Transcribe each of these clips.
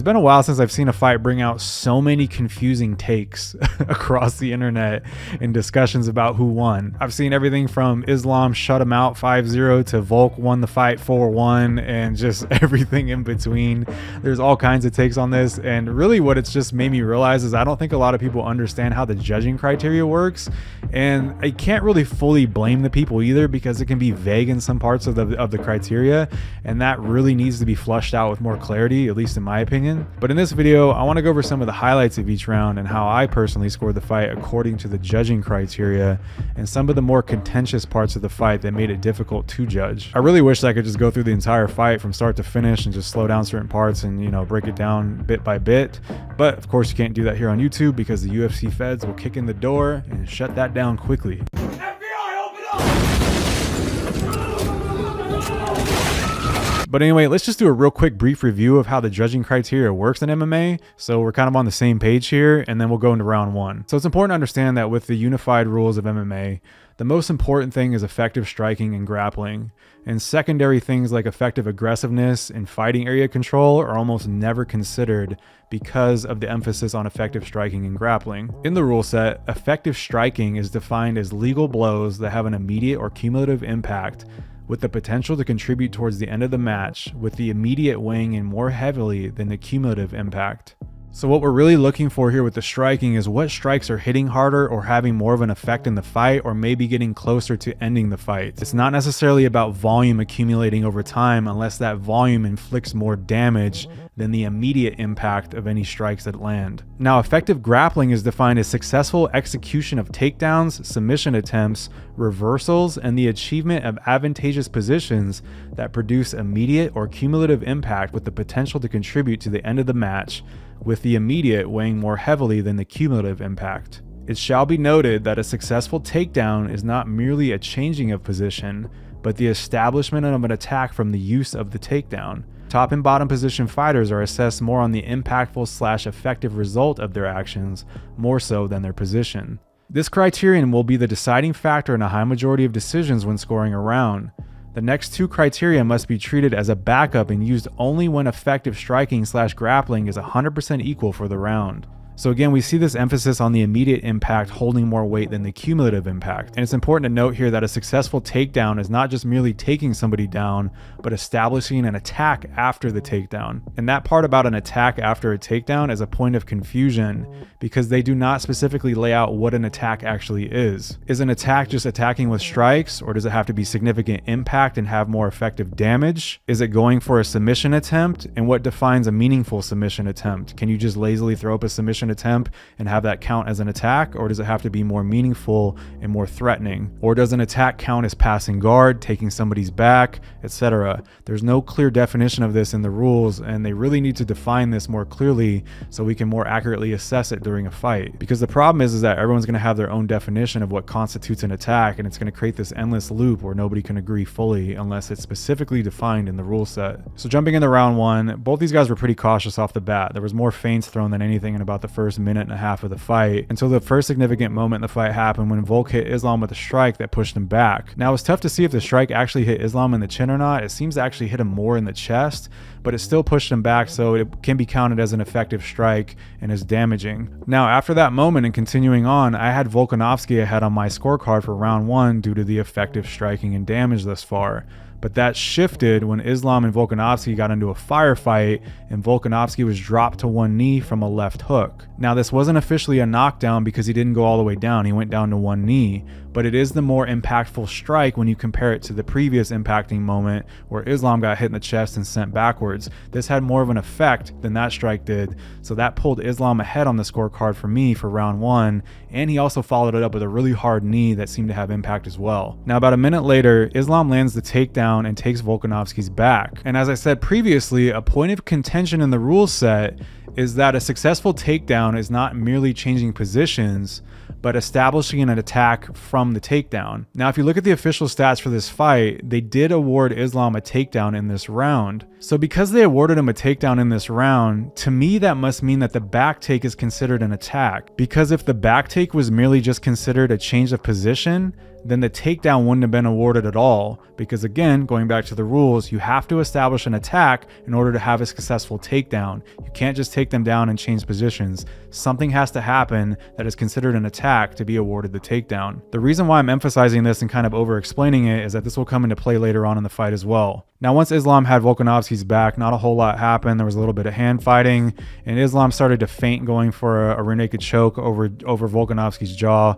It's been a while since I've seen a fight bring out so many confusing takes across the internet in discussions about who won. I've seen everything from Islam shut him out 5-0 to Volk won the fight 4-1 and just everything in between. There's all kinds of takes on this, and really what it's just made me realize is I don't think a lot of people understand how the judging criteria works, and I can't really fully blame the people either because it can be vague in some parts of the criteria, and that really needs to be flushed out with more clarity, at least in my opinion. But in this video, I want to go over some of the highlights of each round and how I personally scored the fight according to the judging criteria and some of the more contentious parts of the fight that made it difficult to judge. I really wish I could just go through the entire fight from start to finish and just slow down certain parts and, you know, break it down bit by bit. But of course you can't do that here on YouTube because the UFC feds will kick in the door and shut that down quickly. But anyway, let's just do a real quick brief review of how the judging criteria works in MMA. So we're kind of on the same page here, and then we'll go into round one. So it's important to understand that with the unified rules of MMA, the most important thing is effective striking and grappling. And secondary things like effective aggressiveness and fighting area control are almost never considered because of the emphasis on effective striking and grappling. In the rule set, effective striking is defined as legal blows that have an immediate or cumulative impact with the potential to contribute towards the end of the match, with the immediate weighing in more heavily than the cumulative impact. So what we're really looking for here with the striking is what strikes are hitting harder or having more of an effect in the fight, or maybe getting closer to ending the fight. It's not necessarily about volume accumulating over time unless that volume inflicts more damage than the immediate impact of any strikes that land. Now, effective grappling is defined as successful execution of takedowns, submission attempts, reversals, and the achievement of advantageous positions that produce immediate or cumulative impact with the potential to contribute to the end of the match, with the immediate weighing more heavily than the cumulative impact. It shall be noted that a successful takedown is not merely a changing of position, but the establishment of an attack from the use of the takedown. Top and bottom position fighters are assessed more on the impactful / effective result of their actions, more so than their position. This criterion will be the deciding factor in a high majority of decisions when scoring a round. The next two criteria must be treated as a backup and used only when effective striking / grappling is 100% equal for the round. So again, we see this emphasis on the immediate impact holding more weight than the cumulative impact. And it's important to note here that a successful takedown is not just merely taking somebody down, but establishing an attack after the takedown. And that part about an attack after a takedown is a point of confusion because they do not specifically lay out what an attack actually is. Is an attack just attacking with strikes, or does it have to be significant impact and have more effective damage? Is it going for a submission attempt? And what defines a meaningful submission attempt? Can you just lazily throw up a submission attempt and have that count as an attack, or does it have to be more meaningful and more threatening? Or does an attack count as passing guard, taking somebody's back, etc.? There's no clear definition of this in the rules, and they really need to define this more clearly so we can more accurately assess it during a fight. Because the problem is that everyone's going to have their own definition of what constitutes an attack, and it's going to create this endless loop where nobody can agree fully unless it's specifically defined in the rule set. So jumping into round one, both these guys were pretty cautious off the bat. There was more feints thrown than anything in about the first minute and a half of the fight, until the first significant moment in the fight happened when Volk hit Islam with a strike that pushed him back. Now, it's tough to see if the strike actually hit Islam in the chin or not. It seems to actually hit him more in the chest, but it still pushed him back, so it can be counted as an effective strike and is damaging. Now, after that moment and continuing on, I had Volkanovski ahead on my scorecard for round one due to the effective striking and damage thus far. But that shifted when Islam and Volkanovski got into a firefight and Volkanovski was dropped to one knee from a left hook. Now, this wasn't officially a knockdown because he didn't go all the way down. He went down to one knee, but it is the more impactful strike when you compare it to the previous impacting moment where Islam got hit in the chest and sent backwards. This had more of an effect than that strike did, so that pulled Islam ahead on the scorecard for me for round one, and he also followed it up with a really hard knee that seemed to have impact as well. Now, about a minute later, Islam lands the takedown and takes Volkanovski's back. And as I said previously, a point of contention in the rule set is that a successful takedown is not merely changing positions, but establishing an attack from the takedown. Now, if you look at the official stats for this fight, they did award Islam a takedown in this round. So because they awarded him a takedown in this round, to me that must mean that the back take is considered an attack. Because if the back take was merely just considered a change of position, then the takedown wouldn't have been awarded at all, because again, going back to the rules, you have to establish an attack in order to have a successful takedown. You can't just take them down and change positions. Something has to happen that is considered an attack to be awarded the takedown. The reason why I'm emphasizing this and kind of over explaining it is that this will come into play later on in the fight as well. Now, once Islam had Volkanovski's back, not a whole lot happened. There was a little bit of hand fighting, and Islam started to feint going for a rear naked choke over Volkanovski's jaw,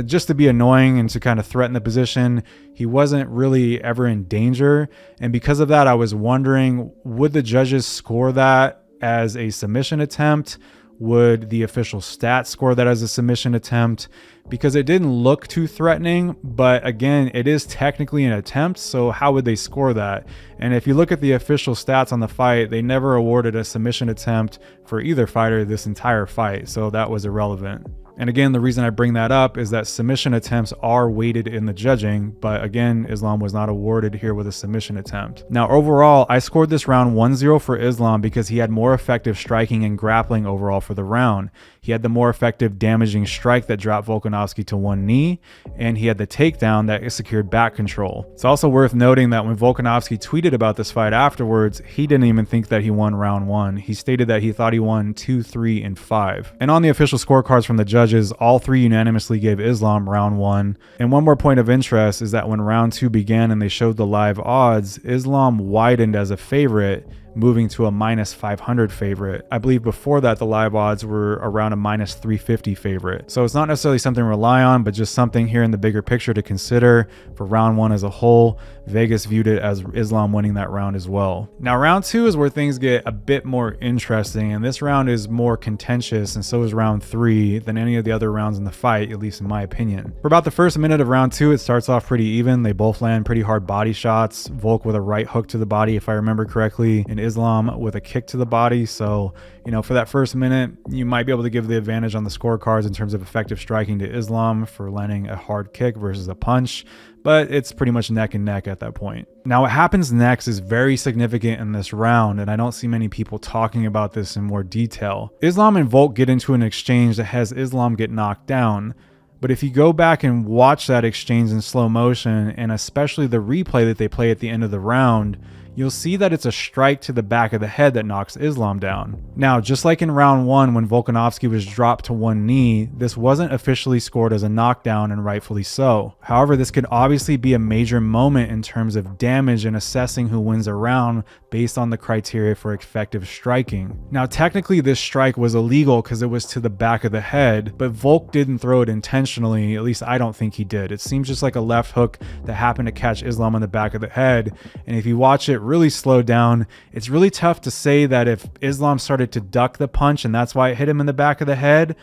just to be annoying and to kind of threaten the position. He wasn't really ever in danger, and because of that, I was wondering, would the judges score that as a submission attempt? Would the official stats score that as a submission attempt? Because it didn't look too threatening, but again, it is technically an attempt, so how would they score that? And if you look at the official stats on the fight, they never awarded a submission attempt for either fighter this entire fight, so that was irrelevant. And again, the reason I bring that up is that submission attempts are weighted in the judging, but again, Islam was not awarded here with a submission attempt. Now, overall, I scored this round 1-0 for Islam because he had more effective striking and grappling overall for the round. He had the more effective damaging strike that dropped Volkanovski to one knee, and he had the takedown that secured back control. It's also worth noting that when Volkanovski tweeted about this fight afterwards, he didn't even think that he won round 1. He stated that he thought he won 2, 3, and 5. And on the official scorecards from the judges, all 3 unanimously gave Islam round 1. And one more point of interest is that when round 2 began and they showed the live odds, Islam widened as a favorite, moving to a -500 favorite. I believe before that, the live odds were around a -350 favorite. So it's not necessarily something to rely on, but just something here in the bigger picture to consider for round 1 as a whole. Vegas viewed it as Islam winning that round as well. Now, round 2 is where things get a bit more interesting, and this round is more contentious, and so is round 3 than any of the other rounds in the fight, at least in my opinion. For about the first minute of round 2, it starts off pretty even. They both land pretty hard body shots. Volk with a right hook to the body, if I remember correctly, and Islam with a kick to the body. So, you know, for that first minute, you might be able to give the advantage on the scorecards in terms of effective striking to Islam for landing a hard kick versus a punch, but it's pretty much neck and neck at that point. Now, what happens next is very significant in this round, and I don't see many people talking about this in more detail. Islam and Volk get into an exchange that has Islam get knocked down. But if you go back and watch that exchange in slow motion, and especially the replay that they play at the end of the round, you'll see that it's a strike to the back of the head that knocks Islam down. Now, just like in round 1 when Volkanovski was dropped to one knee, this wasn't officially scored as a knockdown, and rightfully so. However, this could obviously be a major moment in terms of damage and assessing who wins a round based on the criteria for effective striking. Now, technically this strike was illegal because it was to the back of the head, but Volk didn't throw it intentionally, at least I don't think he did. It seems just like a left hook that happened to catch Islam on the back of the head, and if you watch it really slow down, it's really tough to say that if Islam started to duck the punch and that's why it hit him in the back of the head,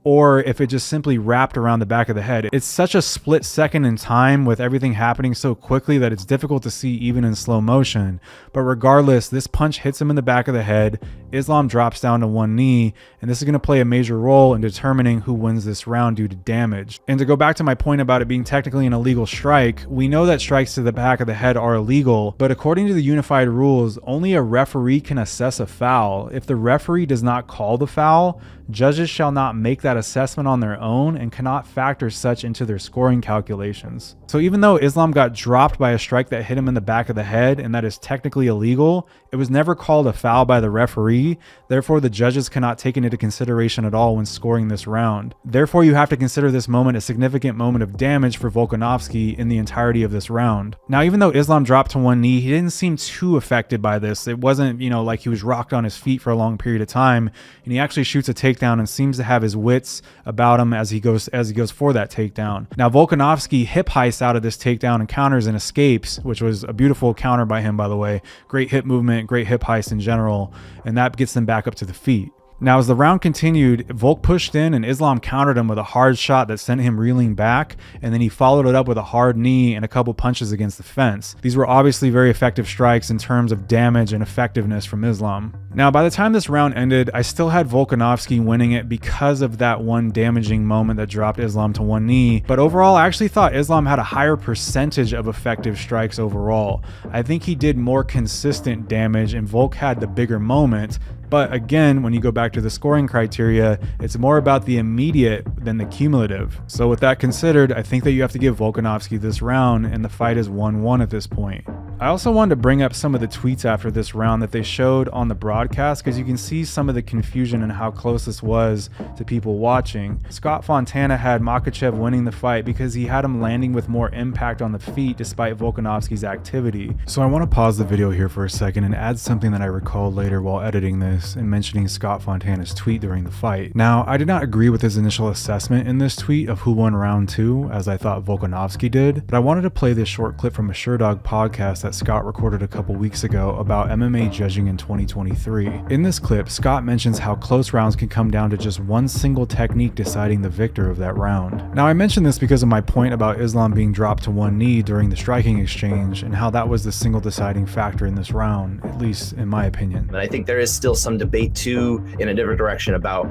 or if it just simply wrapped around the back of the head. It's such a split second in time with everything happening so quickly that it's difficult to see even in slow motion. But regardless, this punch hits him in the back of the head, Islam drops down to one knee, and this is going to play a major role in determining who wins this round due to damage. And to go back to my point about it being technically an illegal strike, we know that strikes to the back of the head are illegal, but according to the unified rules, only a referee can assess a foul. If the referee does not call the foul, judges shall not make that assessment on their own and cannot factor such into their scoring calculations. So even though Islam got dropped by a strike that hit him in the back of the head, and that is technically illegal, it was never called a foul by the referee. Therefore, the judges cannot take it into consideration at all when scoring this round. Therefore, you have to consider this moment a significant moment of damage for Volkanovski in the entirety of this round. Now, even though Islam dropped to one knee, he didn't seem too affected by this. It wasn't, like he was rocked on his feet for a long period of time, and he actually shoots a takedown and seems to have his wits about him as he goes for that takedown. Now, Volkanovski hip heists out of this takedown and counters and escapes, which was a beautiful counter by him, by the way. Great hip movement, great hip heist in general, and that gets them back up to the feet. Now, as the round continued, Volk pushed in and Islam countered him with a hard shot that sent him reeling back, and then he followed it up with a hard knee and a couple punches against the fence. These were obviously very effective strikes in terms of damage and effectiveness from Islam. Now, by the time this round ended, I still had Volkanovski winning it because of that one damaging moment that dropped Islam to one knee, but overall, I actually thought Islam had a higher percentage of effective strikes overall. I think he did more consistent damage and Volk had the bigger moment. But again, when you go back to the scoring criteria, it's more about the immediate than the cumulative. So with that considered, I think that you have to give Volkanovski this round, and the fight is 1-1 at this point. I also wanted to bring up some of the tweets after this round that they showed on the broadcast, because you can see some of the confusion and how close this was to people watching. Scott Fontana had Makhachev winning the fight because he had him landing with more impact on the feet despite Volkanovski's activity. So I want to pause the video here for a second and add something that I recalled later while editing this and mentioning Scott Fontana's tweet during the fight. Now, I did not agree with his initial assessment in this tweet of who won round 2, as I thought Volkanovski did, but I wanted to play this short clip from a SureDog podcast that Scott recorded a couple weeks ago about MMA judging in 2023. In this clip, Scott mentions how close rounds can come down to just one single technique deciding the victor of that round. Now, I mentioned this because of my point about Islam being dropped to one knee during the striking exchange and how that was the single deciding factor in this round, at least in my opinion. And I think there is still some debate too in a different direction about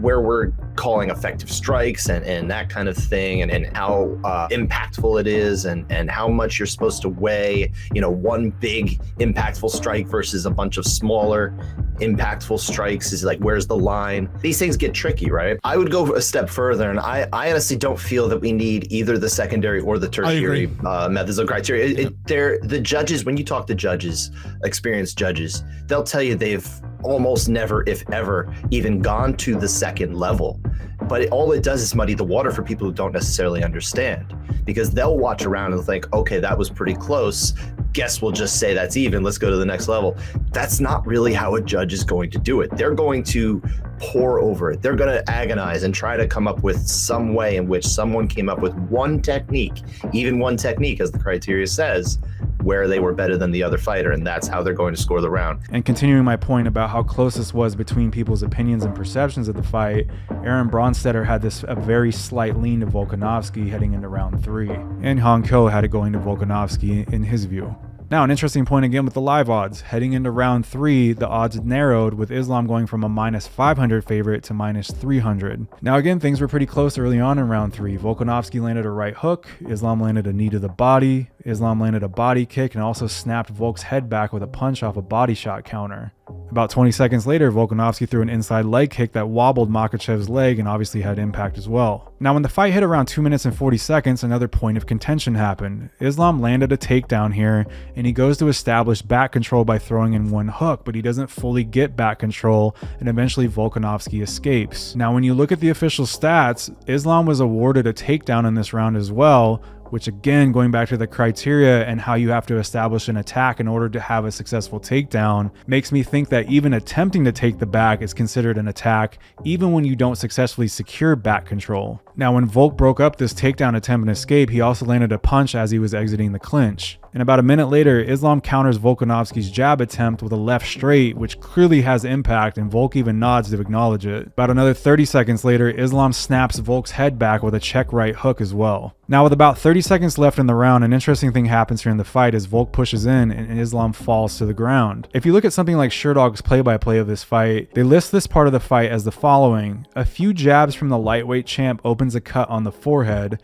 where we're calling effective strikes and that kind of thing, and how impactful it is, and how much you're supposed to weigh, one big impactful strike versus a bunch of smaller impactful strikes. Is like, where's the line? These things get tricky, right? I would go a step further, and I honestly don't feel that we need either the secondary or the tertiary methods of criteria. The judges, when you talk to judges, experienced judges, they'll tell you they've almost never, if ever, even gone to the second level. But all it does is muddy the water for people who don't necessarily understand, because they'll watch around and think, okay, that was pretty close. Guess we'll just say that's even. Let's go to the next level. That's not really how a judge is going to do it. They're going to pore over it. They're going to agonize and try to come up with some way in which someone came up with one technique, even one technique, as the criteria says, where they were better than the other fighter, and that's how they're going to score the round. And continuing my point about how close this was between people's opinions and perceptions of the fight, Aaron Bronstetter had a very slight lean to Volkanovski heading into round 3, and Han Kyo had it going to Volkanovski in his view. Now, an interesting point again with the live odds. Heading into round 3, the odds narrowed, with Islam going from a -500 favorite to -300. Now again, things were pretty close early on in round 3. Volkanovski landed a right hook, Islam landed a knee to the body, Islam landed a body kick, and also snapped Volk's head back with a punch off a body shot counter. About 20 seconds later, Volkanovski threw an inside leg kick that wobbled Makhachev's leg and obviously had impact as well. Now, when the fight hit around 2 minutes and 40 seconds, another point of contention happened. Islam landed a takedown here, and he goes to establish back control by throwing in one hook, but he doesn't fully get back control, and eventually Volkanovski escapes. Now, when you look at the official stats, Islam was awarded a takedown in this round as well, which again, going back to the criteria and how you have to establish an attack in order to have a successful takedown, makes me think that even attempting to take the back is considered an attack, even when you don't successfully secure back control. Now, when Volk broke up this takedown attempt and escape, he also landed a punch as he was exiting the clinch. And about a minute later, Islam counters Volkanovski's jab attempt with a left straight, which clearly has impact, and Volk even nods to acknowledge it. About another 30 seconds later, Islam snaps Volk's head back with a check right hook as well. Now, with about 30 seconds left in the round, an interesting thing happens here in the fight as Volk pushes in and Islam falls to the ground. If you look at something like SureDog's play-by-play of this fight, they list this part of the fight as the following: a few jabs from the lightweight champ opens a cut on the forehead,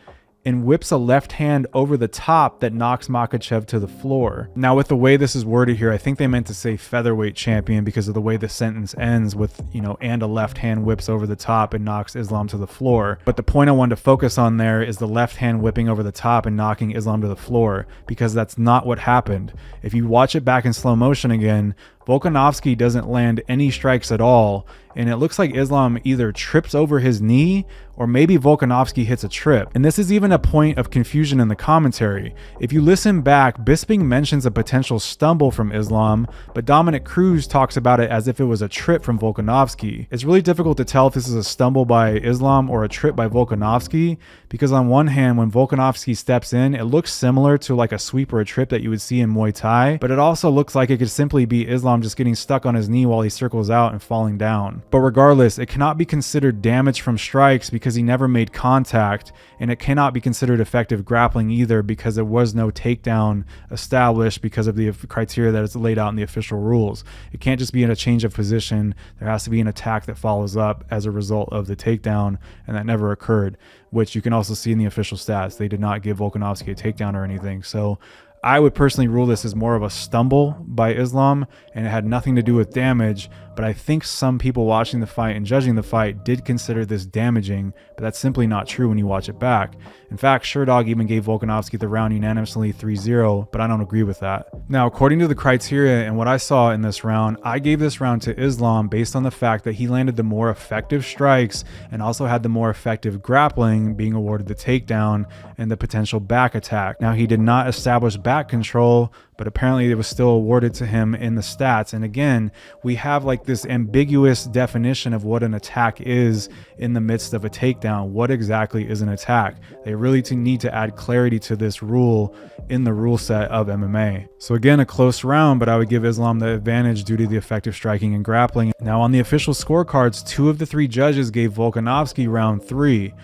and whips a left hand over the top that knocks Makhachev to the floor. Now, with the way this is worded here, I think they meant to say featherweight champion because of the way the sentence ends with, and a left hand whips over the top and knocks Islam to the floor. But the point I wanted to focus on there is the left hand whipping over the top and knocking Islam to the floor, because that's not what happened. If you watch it back in slow motion again, Volkanovski doesn't land any strikes at all, and it looks like Islam either trips over his knee or maybe Volkanovski hits a trip. And this is even a point of confusion in the commentary. If you listen back, Bisping mentions a potential stumble from Islam, but Dominic Cruz talks about it as if it was a trip from Volkanovski. It's really difficult to tell if this is a stumble by Islam or a trip by Volkanovski, because on one hand, when Volkanovski steps in, it looks similar to like a sweep or a trip that you would see in Muay Thai, but it also looks like it could simply be Islam just getting stuck on his knee while he circles out and falling down. But regardless, it cannot be considered damage from strikes because he never made contact, and it cannot be considered effective grappling either because there was no takedown established because of the criteria that is laid out in the official rules. It can't just be in a change of position. There has to be an attack that follows up as a result of the takedown, and that never occurred, which you can also see in the official stats. They did not give Volkanovski a takedown or anything. So I would personally rule this as more of a stumble by Islam, and it had nothing to do with damage, but I think some people watching the fight and judging the fight did consider this damaging, but that's simply not true when you watch it back. In fact, Sherdog even gave Volkanovski the round unanimously 3-0, but I don't agree with that. Now, according to the criteria and what I saw in this round, I gave this round to Islam based on the fact that he landed the more effective strikes and also had the more effective grappling, being awarded the takedown and the potential back attack. Now, he did not establish back control, but apparently it was still awarded to him in the stats. And again, we have like this ambiguous definition of what an attack is in the midst of a takedown. What exactly is an attack? They really need to add clarity to this rule in the rule set of MMA. So again, a close round, but I would give Islam the advantage due to the effective striking and grappling. Now on the official scorecards, 2 of the 3 judges gave Volkanovski round 3.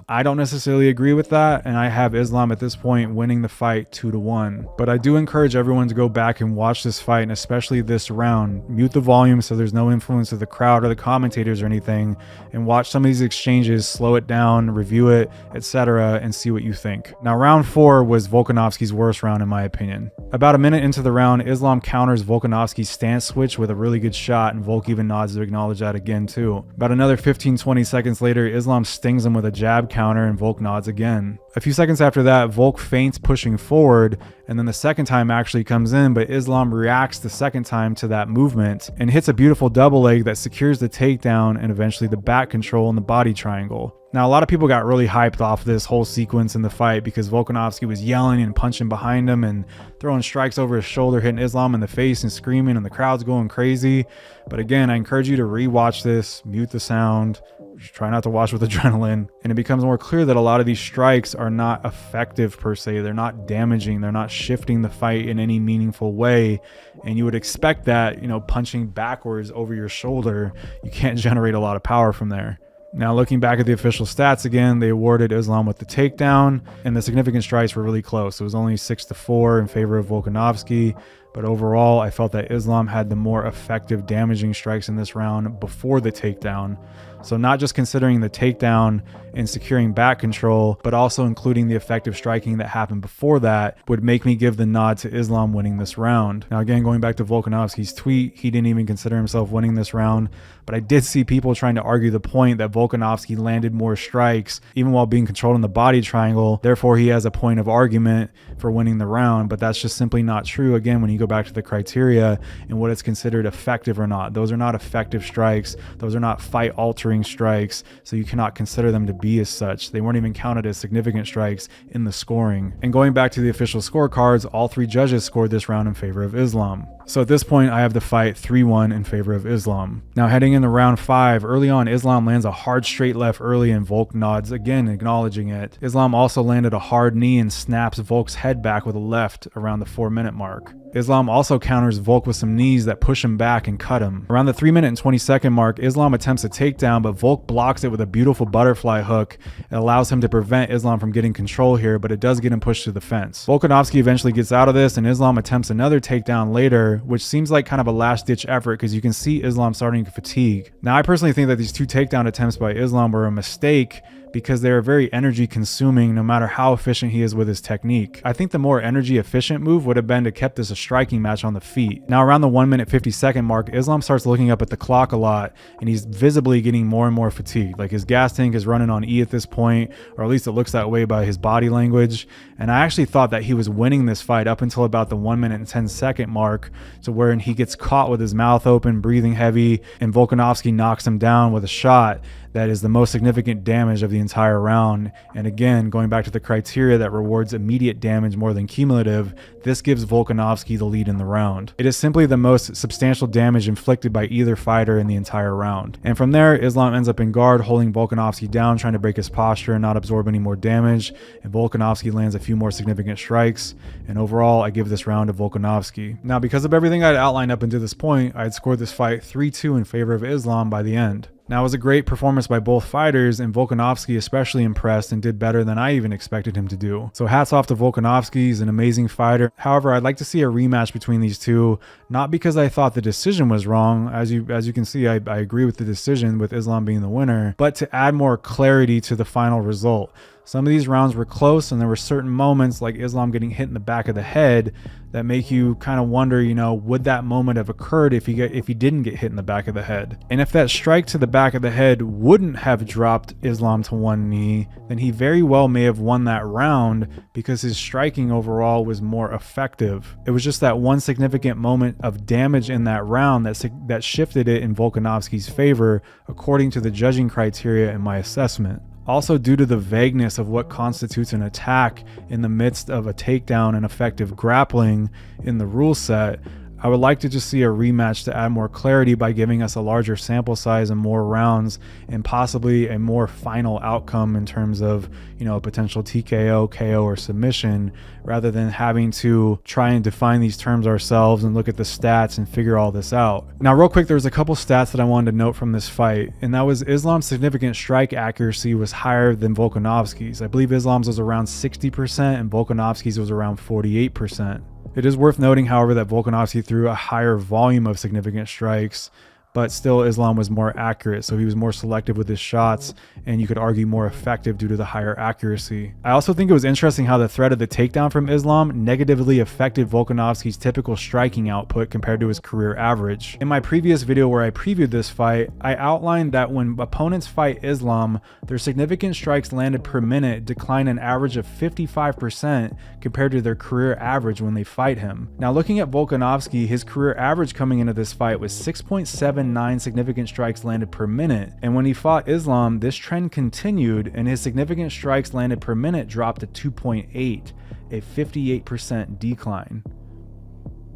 I don't necessarily agree with that, and I have Islam at this point winning the fight 2-1. But I do encourage everyone to go back and watch this fight, and especially this round. Mute the volume so there's no influence of the crowd or the commentators or anything, and watch some of these exchanges, slow it down, review it, etc., and see what you think. Now, round 4 was Volkanovski's worst round in my opinion. About a minute into the round, Islam counters Volkanovski's stance switch with a really good shot, and Volk even nods to acknowledge that again too. About another 15-20 seconds later, Islam stings him with a jab counter, and Volk nods again. A few seconds after that, Volk feints pushing forward, and then the second time actually comes in, but Islam reacts the second time to that movement and hits a beautiful double leg that secures the takedown and eventually the back control in the body triangle. Now, a lot of people got really hyped off this whole sequence in the fight because Volkanovski was yelling and punching behind him and throwing strikes over his shoulder, hitting Islam in the face and screaming, and the crowd's going crazy. But again, I encourage you to rewatch this, mute the sound, just try not to watch with adrenaline, and it becomes more clear that a lot of these strikes are not effective per se. They're not damaging. They're not shifting the fight in any meaningful way. And you would expect that, punching backwards over your shoulder, you can't generate a lot of power from there. Now, looking back at the official stats again, they awarded Islam with the takedown, and the significant strikes were really close. It was only 6-4 in favor of Volkanovski, but overall, I felt that Islam had the more effective damaging strikes in this round before the takedown. So not just considering the takedown and securing back control, but also including the effective striking that happened before that would make me give the nod to Islam winning this round. Now again, going back to Volkanovski's tweet, he didn't even consider himself winning this round, but I did see people trying to argue the point that Volkanovski landed more strikes even while being controlled in the body triangle. Therefore, he has a point of argument for winning the round, but that's just simply not true. Again, when you go back to the criteria and what it's considered effective or not, those are not effective strikes. Those are not fight altering strikes, so you cannot consider them to be as such. They weren't even counted as significant strikes in the scoring. And going back to the official scorecards, all 3 judges scored this round in favor of Islam. So at this point, I have the fight 3-1 in favor of Islam. Now heading into round 5, early on, Islam lands a hard straight left early and Volk nods again, acknowledging it. Islam also landed a hard knee and snaps Volk's head back with a left around the 4-minute mark. Islam also counters Volk with some knees that push him back and cut him. Around the 3-minute and 20-second mark, Islam attempts a takedown, but Volk blocks it with a beautiful butterfly hook. It allows him to prevent Islam from getting control here, but it does get him pushed to the fence. Volkanovski eventually gets out of this, and Islam attempts another takedown later, which seems like kind of a last-ditch effort because you can see Islam starting to fatigue. Now, I personally think that these 2 takedown attempts by Islam were a mistake because they are very energy consuming no matter how efficient he is with his technique. I think the more energy efficient move would have been to kept this a striking match on the feet. Now around the 1-minute 50-second mark, Islam starts looking up at the clock a lot and he's visibly getting more and more fatigued. Like his gas tank is running on E at this point, or at least it looks that way by his body language. And I actually thought that he was winning this fight up until about the 1-minute and 10-second mark, to where he gets caught with his mouth open, breathing heavy, and Volkanovski knocks him down with a shot that is the most significant damage of the entire round. And again, going back to the criteria that rewards immediate damage more than cumulative, this gives Volkanovski the lead in the round. It is simply the most substantial damage inflicted by either fighter in the entire round. And from there, Islam ends up in guard, holding Volkanovski down, trying to break his posture and not absorb any more damage. And Volkanovski lands a few more significant strikes. And overall, I give this round to Volkanovski. Now, because of everything I'd outlined up until this point, I had scored this fight 3-2 in favor of Islam by the end. Now, it was a great performance by both fighters, and Volkanovski especially impressed and did better than I even expected him to do. So hats off to Volkanovski. He's an amazing fighter. However, I'd like to see a rematch between these two, not because I thought the decision was wrong. As you can see, I agree with the decision with Islam being the winner, but to add more clarity to the final result. Some of these rounds were close, and there were certain moments like Islam getting hit in the back of the head that make you kind of wonder, would that moment have occurred if he didn't get hit in the back of the head? And if that strike to the back of the head wouldn't have dropped Islam to one knee, then he very well may have won that round because his striking overall was more effective. It was just that one significant moment of damage in that round that shifted it in Volkanovski's favor, according to the judging criteria in my assessment. Also, due to the vagueness of what constitutes an attack in the midst of a takedown and effective grappling in the rule set, I would like to just see a rematch to add more clarity by giving us a larger sample size and more rounds and possibly a more final outcome in terms of, a potential TKO, KO, or submission, rather than having to try and define these terms ourselves and look at the stats and figure all this out. Now, real quick, there was a couple stats that I wanted to note from this fight, and that was Islam's significant strike accuracy was higher than Volkanovski's. I believe Islam's was around 60% and Volkanovski's was around 48%. It is worth noting, however, that Volkanovski threw a higher volume of significant strikes, but still Islam was more accurate, so he was more selective with his shots, and you could argue more effective due to the higher accuracy. I also think it was interesting how the threat of the takedown from Islam negatively affected Volkanovski's typical striking output compared to his career average. In my previous video where I previewed this fight, I outlined that when opponents fight Islam, their significant strikes landed per minute decline an average of 55% compared to their career average when they fight him. Now, looking at Volkanovski, his career average coming into this fight was 6.79 significant strikes landed per minute, and when he fought Islam, this trend continued and his significant strikes landed per minute dropped to 2.8, a 58% decline.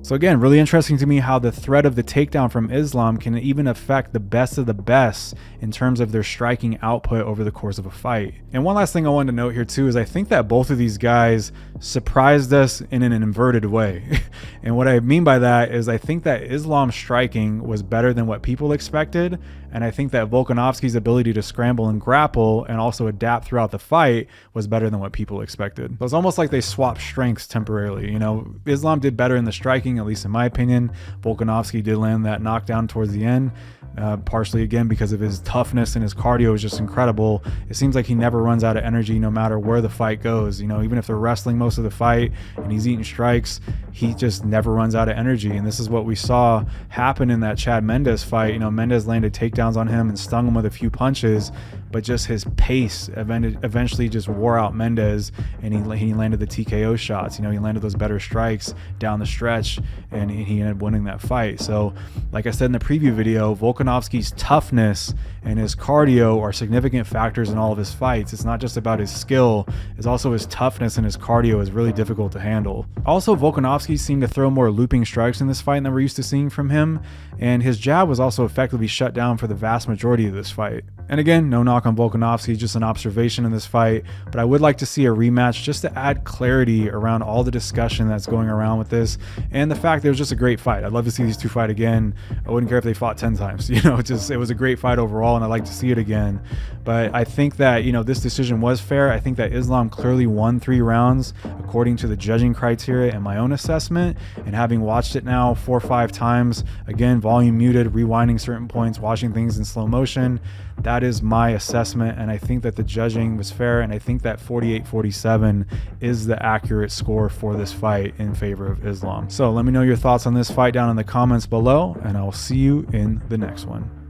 So again, really interesting to me how the threat of the takedown from Islam can even affect the best of the best in terms of their striking output over the course of a fight. And one last thing I wanted to note here too is I think that both of these guys surprised us in an inverted way. And what I mean by that is I think that Islam's striking was better than what people expected, and I think that Volkanovski's ability to scramble and grapple and also adapt throughout the fight was better than what people expected. So it's almost like they swapped strengths temporarily. Islam did better in the striking, at least in my opinion. Volkanovski did land that knockdown towards the end, partially again because of his toughness and his cardio is just incredible. It seems like he never runs out of energy no matter where the fight goes. Even if they're wrestling most of the fight and he's eating strikes, he just never runs out of energy. And this is what we saw happen in that Chad Mendes fight. Mendes landed takedowns on him and stung him with a few punches, but just his pace eventually just wore out Mendes, and he landed the TKO shots. He landed those better strikes down the stretch, and he ended up winning that fight. So like I said in the preview video, Volkanovski's toughness and his cardio are significant factors in all of his fights. It's not just about his skill, it's also his toughness, and his cardio is really difficult to handle. Also, Volkanovski seemed to throw more looping strikes in this fight than we're used to seeing from him, and his jab was also effectively shut down for the vast majority of this fight. And again, no knock on Volkanovski, just an observation in this fight, but I would like to see a rematch just to add clarity around all the discussion that's going around with this, and the fact that it was just a great fight. I'd love to see these two fight again. I wouldn't care if they fought 10 times. It was a great fight overall, and I'd like to see it again. But I think that, this decision was fair. I think that Islam clearly won 3 rounds according to the judging criteria and my own assessment, and having watched it now 4 or 5 times, again, volume muted, rewinding certain points, watching things in slow motion, that is my assessment, and I think that the judging was fair, and I think that 48-47 is the accurate score for this fight in favor of Islam. So let me know your thoughts on this fight down in the comments below, and I'll see you in the next one.